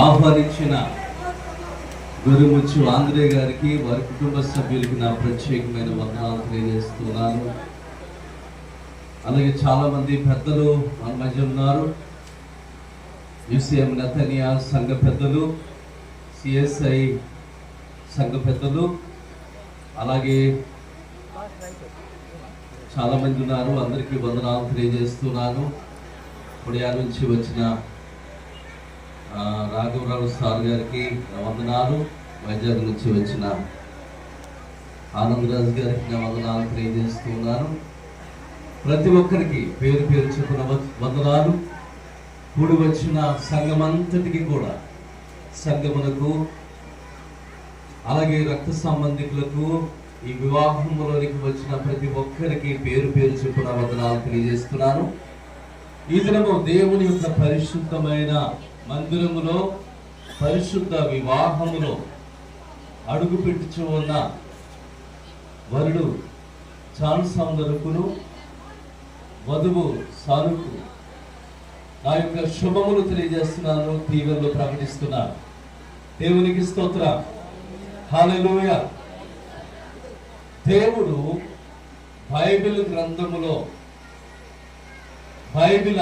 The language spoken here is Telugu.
ఆహ్వానించిన గురుముచ్చు ఆంధ్రే గారికి, వారి కుటుంబ సభ్యులకి నా ప్రత్యేకమైన వందనాలు తెలియజేస్తున్నాను. అలాగే చాలా మంది పెద్దలు మన మధ్య ఉన్నారు. యూసీఎం నెతన్యా సంఘ పెద్దలు, సిఎస్ఐ సంఘ పెద్దలు, అలాగే చాలా మంది ఉన్నారు. అందరికీ వందనాలు తెలియజేస్తున్నాను. కొడియా నుంచి వచ్చిన రాఘవరావు సార్ గారికి నా వందనాలు. వైజాగ్ నుంచి వచ్చిన ఆనందరాజు గారికి నా వందనాలు తెలియజేస్తున్నాను. ప్రతి ఒక్కరికి పేరు పేరు చెప్పిన వందనాలు. కూడి వచ్చిన సంఘమంతటికి కూడా, సంఘములకు అలాగే రక్త సంబంధికులకు, ఈ వివాహంలోనికి వచ్చిన ప్రతి ఒక్కరికి పేరు పేరు చెప్పిన వందనాలు తెలియజేస్తున్నాను. ఈ దినము దేవుని యొక్క పరిశుద్ధమైన మందిరములో, పరిశుద్ధ వివాహములో అడుగు పెట్టుచు ఉన్న వరుడు చాన్సందరుకును, వధువు సానుకు నా యొక్క శుభములు తెలియజేస్తున్నాను, తీవ్రంలో ప్రకటిస్తున్నాను. దేవునికి స్తోత్రం. హల్లెలూయా. దేవుడు బైబిల్ గ్రంథములో, బైబిల్